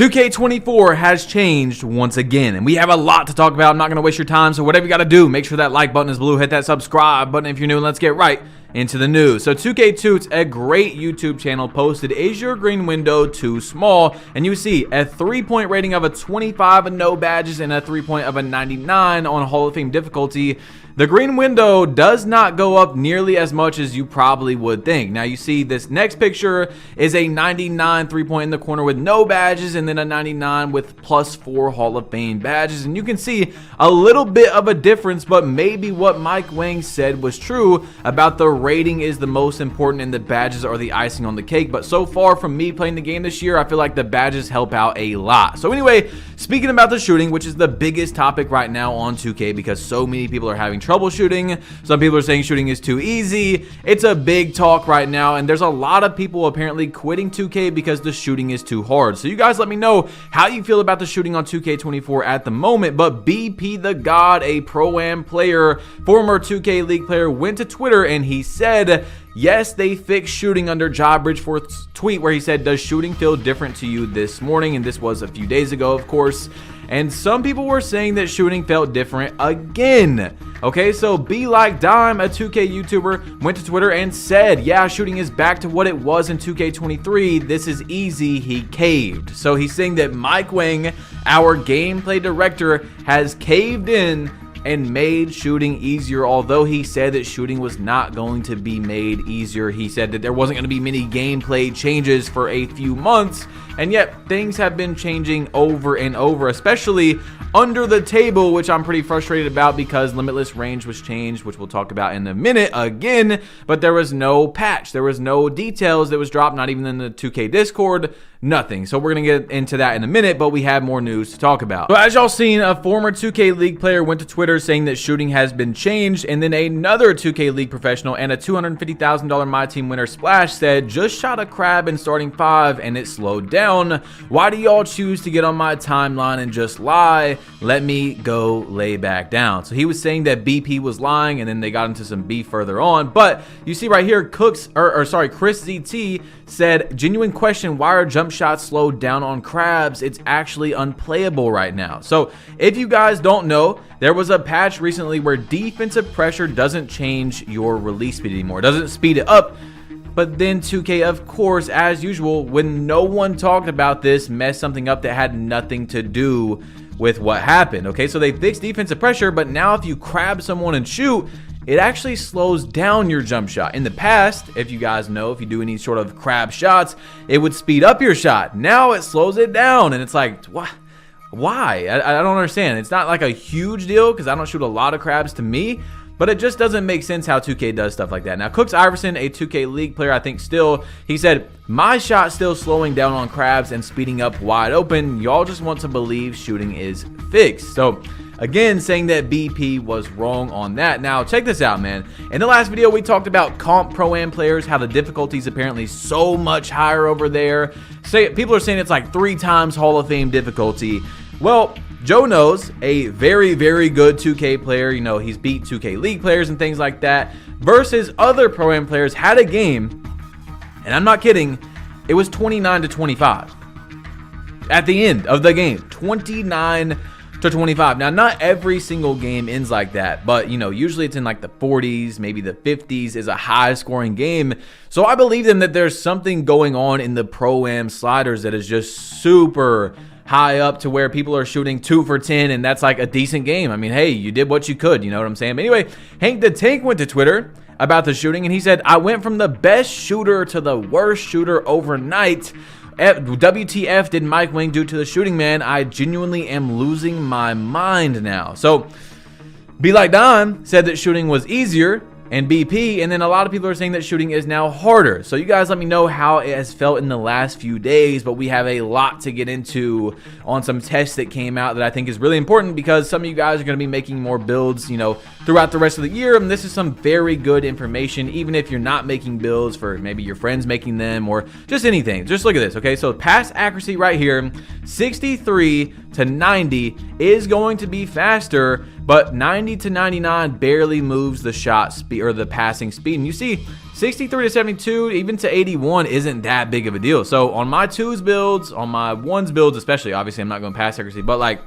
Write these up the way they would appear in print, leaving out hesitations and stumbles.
2K24 has changed once again, and we have a lot to talk about. I'm not going to waste your time, so whatever you got to do, make sure that like button is blue, hit that subscribe button if you're new, and let's get right into the news. So 2K Toots, a great YouTube channel, posted, is your green window too small? And you see a 3-point rating of a 25 and no badges and a 3-point of a 99 on Hall of Fame difficulty. The green window does not go up nearly as much as you probably would think. Now you see this next picture is a 99 3-point in the corner with no badges, and then a 99 with +4 Hall of Fame badges. And you can see a little bit of a difference, but maybe what Mike Wang said was true about the rating is the most important and the badges are the icing on the cake. But so far from me playing the game this year, I feel like the badges help out a lot. So anyway, speaking about the shooting, which is the biggest topic right now on 2K because so many people are having troubleshooting. Some people are saying shooting is too easy. It's a big talk right now, and there's a lot of people apparently quitting 2K because the shooting is too hard. So you guys let me know how you feel about the shooting on 2K24 at the moment. But BP the God, a Pro-Am player, former 2K League player, went to Twitter and he said, yes, they fixed shooting under Job Bridgeforth's tweet where he said, does shooting feel different to you this morning? And this was a few days ago, of course. And some people were saying that shooting felt different again. Okay, so Be Like Dime, a 2K YouTuber, went to Twitter and said, yeah, shooting is back to what it was in 2K23. This is easy. He caved. So he's saying that Mike Wang, our gameplay director, has caved in and made shooting easier. Although he said that shooting was not going to be made easier, he said that there wasn't going to be many gameplay changes for a few months, and yet things have been changing over and over, especially under the table, which I'm pretty frustrated about because Limitless Range was changed, which we'll talk about in a minute again, but there was no patch, there was no details that was dropped, not even in the 2K Discord, nothing. So we're gonna get into that in a minute, but we have more news to talk about. So as y'all seen, a former 2K League player went to Twitter saying that shooting has been changed, and then another 2K League professional and a $250,000 My Team winner Splash said, just shot a crab in starting 5 and it slowed down. Why do y'all choose to get on my timeline and just lie? Let me go lay back down. So he was saying that BP was lying, and then they got into some beef further on. But you see right here, Chris ZT said, genuine question, why are jump shots slowed down on crabs? It's actually unplayable right now. So if you guys don't know, there was a patch recently where defensive pressure doesn't change your release speed anymore. It doesn't speed it up. But then 2K, of course, as usual, when no one talked about this, messed something up that had nothing to do with what happened. Okay, so they fixed defensive pressure, but now if you crab someone and shoot, it actually slows down your jump shot. In the past, if you guys know, if you do any sort of crab shots, it would speed up your shot. Now it slows it down, and it's like, what? Why? I don't understand. It's not like a huge deal because I don't shoot a lot of crabs to me, but it just doesn't make sense how 2K does stuff like that. Now, Cooks Iverson, a 2K League player, I think still, he said, my shot still slowing down on crabs and speeding up wide open. Y'all just want to believe shooting is fixed. So, again, saying that BP was wrong on that. Now, check this out, man. In the last video, we talked about comp Pro-Am players, how the difficulty is apparently so much higher over there. People are saying it's like 3 times Hall of Fame difficulty. Well, Joe knows, a very, very good 2K player, you know, he's beat 2K League players and things like that, versus other Pro-Am players, had a game, and I'm not kidding, it was 29-25 at the end of the game. 29-25. Now, not every single game ends like that, but, you know, usually it's in like the 40s, maybe the 50s is a high-scoring game. So I believe them that there's something going on in the Pro-Am sliders that is just super high up to where people are shooting 2 for 10, and that's like a decent game. I mean, hey, you did what you could, you know what I'm saying? But anyway, Hank the Tank went to Twitter about the shooting, and he said, I went from the best shooter to the worst shooter overnight. WTF did Mike Wang do to the shooting, man? I genuinely am losing my mind now. So, Be Like Dime said that shooting was easier, and BP, and then a lot of people are saying that shooting is now harder. So you guys let me know how it has felt in the last few days, but we have a lot to get into on some tests that came out that I think is really important because some of you guys are going to be making more builds, you know, throughout the rest of the year, and this is some very good information, even if you're not making builds for maybe your friends making them or just anything. Just look at this, okay? So pass accuracy right here, 63 to 90 is going to be faster, but 90 to 99 barely moves the shot speed or the passing speed. And you see 63 to 72, even to 81 isn't that big of a deal. So on my 2s builds, on my 1s builds especially, obviously I'm not going pass accuracy, but like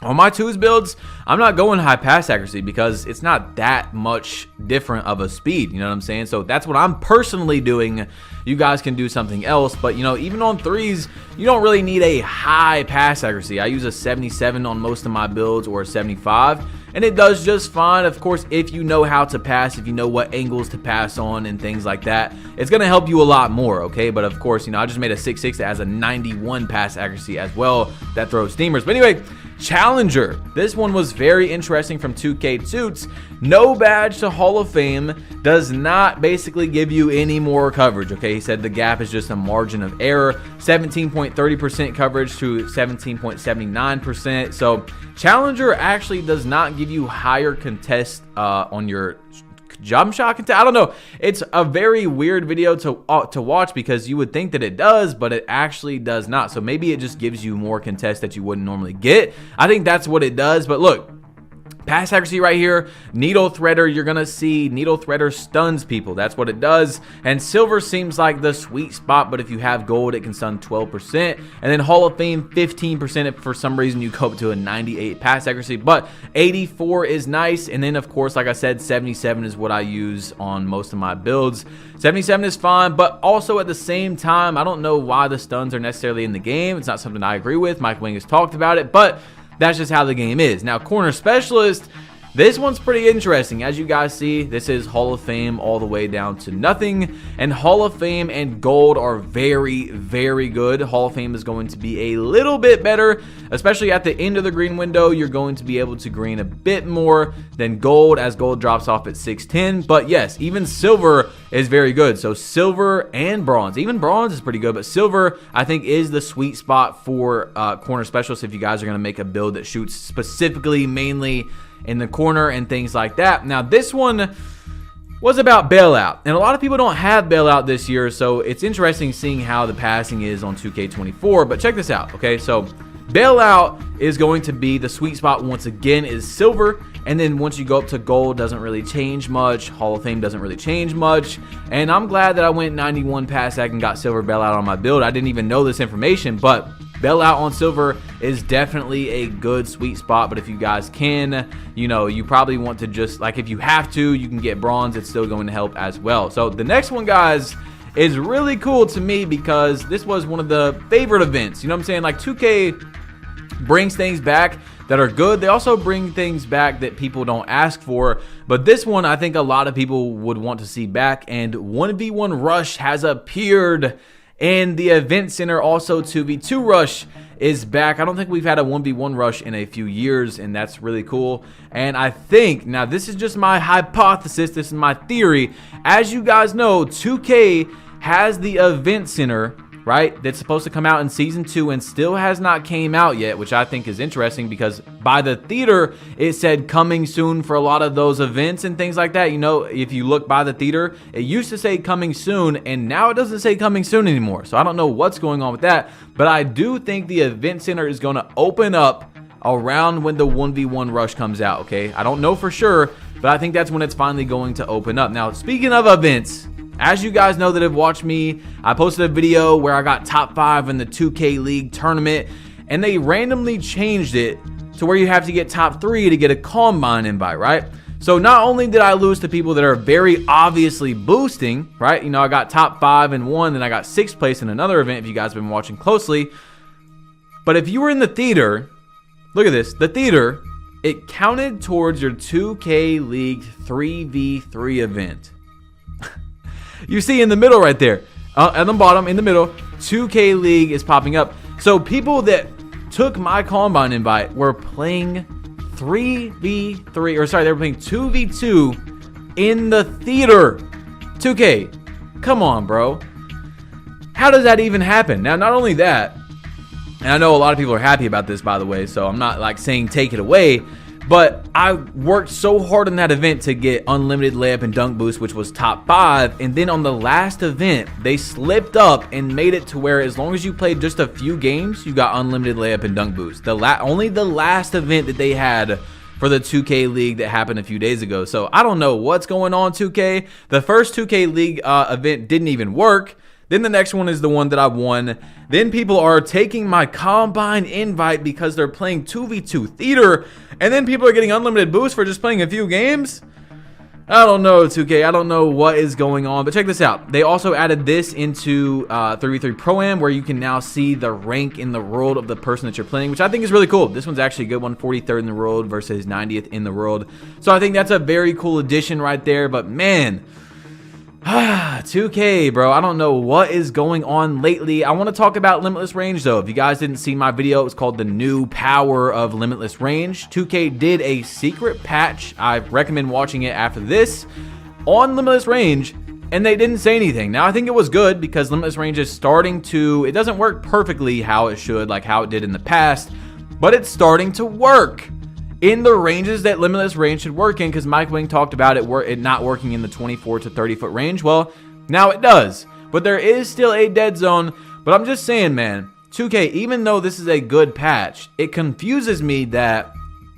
on my 2s builds, I'm not going high pass accuracy because it's not that much different of a speed, you know what I'm saying? So that's what I'm personally doing. You guys can do something else, but you know, even on 3s, you don't really need a high pass accuracy. I use a 77 on most of my builds or a 75, and it does just fine. Of course, if you know how to pass, if you know what angles to pass on and things like that, it's going to help you a lot more, okay? But of course, you know, I just made a 6.6 that has a 91 pass accuracy as well that throws steamers. But anyway, Challenger. This one was very interesting from 2K Toots. No badge to Hall of Fame does not basically give you any more coverage, okay? He said the gap is just a margin of error. 17.30% coverage to 17.79%. So Challenger actually does not give you higher contest on your jump shot contest. I don't know. It's a very weird video to watch because you would think that it does, but it actually does not. So maybe it just gives you more contest that you wouldn't normally get. I think that's what it does. But look, pass accuracy right here, needle threader, you're gonna see needle threader stuns people. That's what it does. And silver seems like the sweet spot, but if you have gold, it can stun 12%. And then Hall of Fame, 15% if for some reason you go up to a 98 pass accuracy, but 84 is nice. And then of course, like I said, 77 is what I use on most of my builds. 77 is fine, but also at the same time, I don't know why the stuns are necessarily in the game. It's not something I agree with. Mike Wing has talked about it, but that's just how the game is. Now, corner specialist, this one's pretty interesting. As you guys see, this is Hall of Fame all the way down to nothing. And Hall of Fame and gold are very, very good. Hall of Fame is going to be a little bit better, especially at the end of the green window. You're going to be able to green a bit more than gold as gold drops off at 610. But yes, even silver is very good. So silver and bronze, even bronze is pretty good, but silver I think is the sweet spot for corner specialists if you guys are going to make a build that shoots specifically mainly in the corner and things like that. Now this one was about bailout, and a lot of people don't have bailout this year, so it's interesting seeing how the passing is on 2K24. But check this out, okay? So bailout is going to be the sweet spot once again is silver, and then once you go up to gold, doesn't really change much. Hall of Fame doesn't really change much, and I'm glad that I went 91 pass sec and got silver bailout on my build. I didn't even know this information, but bailout on silver is definitely a good sweet spot. But if you guys can, you know, you probably want to just, like, if you have to, you can get bronze. It's still going to help as well. So the next one, guys, is really cool to me because this was one of the favorite events. You know what I'm saying? Like 2K brings things back that are good. They also bring things back that people don't ask for. But this one, I think a lot of people would want to see back. And 1v1 Rush has appeared in the event center. Also 2v2 Rush is back. I don't think we've had a 1v1 Rush in a few years, and that's really cool. And I think, now this is just my hypothesis, this is my theory. As you guys know, 2K has the event center, right, that's supposed to come out in season 2 and still has not came out yet, which I think is interesting because by the theater it said coming soon for a lot of those events and things like that. You know, if you look by the theater, it used to say coming soon and now it doesn't say coming soon anymore. So I don't know what's going on with that, but I do think the event center is going to open up around when the 1v1 Rush comes out, okay? I don't know for sure, but I think that's when it's finally going to open up. Now, speaking of events, as you guys know that have watched me, I posted a video where I got top 5 in the 2K League tournament, and they randomly changed it to where you have to get top 3 to get a combine invite, right? So not only did I lose to people that are very obviously boosting, right? You know, I got top 5 in one, then I got 6th place in another event if you guys have been watching closely. But if you were in the theater, look at this, the theater, it counted towards your 2K League 3v3 event. You see in the middle right there, at the bottom in the middle, 2K League is popping up. So people that took my combine invite were playing 3v3, or sorry, they were playing 2v2 in the theater. 2K, come on, bro. How does that even happen? Now, not only that, and I know a lot of people are happy about this, by the way, so I'm not like saying take it away, But I worked so hard on that event to get unlimited layup and dunk boost, which was top 5. And then on the last event, they slipped up and made it to where as long as you played just a few games, you got unlimited layup and dunk boost. Only the last event that they had for the 2K League that happened a few days ago. So I don't know what's going on, 2K. The first 2K League event didn't even work. Then the next one is the one that I won. Then people are taking my Combine invite because they're playing 2v2 theater. And then people are getting unlimited boost for just playing a few games. I don't know, 2K. I don't know what is going on. But check this out. They also added this into 3v3 Pro-Am, where you can now see the rank in the world of the person that you're playing, which I think is really cool. This one's actually a good one, 43rd in the world versus 90th in the world. So I think that's a very cool addition right there. But man, 2K, bro, I don't know what is going on lately. I want to talk about Limitless Range, though. If you guys didn't see my video, it was called The New Power of Limitless Range. 2K did a secret patch. I recommend watching it after this on Limitless Range, and they didn't say anything. Now, I think it was good because Limitless Range is starting to, it doesn't work perfectly how it should, like how it did in the past, but it's starting to work in the ranges that Limitless Range should work in, because Mike Wing talked about it not working in the 24 to 30 foot range. Well, now it does, but there is still a dead zone. But I'm just saying, man, 2K, even though this is a good patch, it confuses me that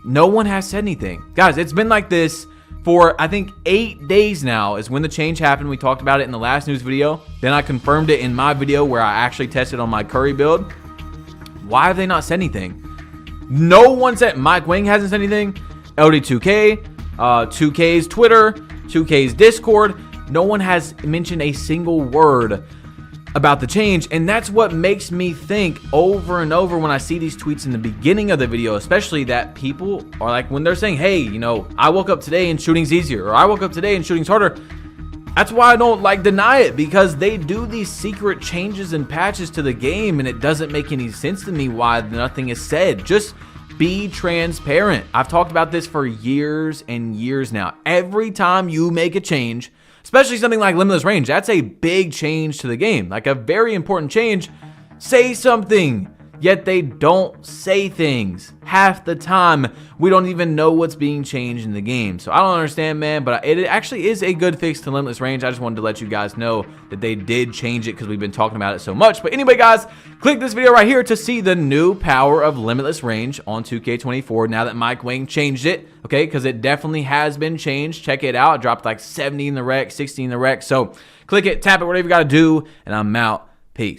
no one has said anything. Guys, it's been like this for, I think, 8 days now is when the change happened. We talked about it in the last news video. Then I confirmed it in my video where I actually tested on my Curry build. Why have they not said anything? No one said. Mike Wing hasn't said anything. LD2K, 2K's Twitter, 2K's Discord. No one has mentioned a single word about the change, and that's what makes me think over and over when I see these tweets in the beginning of the video, especially that people are like, when they're saying, hey, you know, I woke up today and shooting's easier, or I woke up today and shooting's harder. That's why I don't like deny it, because they do these secret changes and patches to the game, and it doesn't make any sense to me why nothing is said. Just be transparent. I've talked about this for years and years now. Every time you make a change, especially something like Limitless Range, that's a big change to the game, like a very important change. Say something. Yet they don't say things. Half the time, we don't even know what's being changed in the game. So I don't understand, man, but it actually is a good fix to Limitless Range. I just wanted to let you guys know that they did change it because we've been talking about it so much. But anyway, guys, click this video right here to see the new power of Limitless Range on 2K24 now that Mike Wing changed it, okay? Because it definitely has been changed. Check it out. It dropped like 70 in the rec, 60 in the rec. So click it, tap it, whatever you got to do, and I'm out. Peace.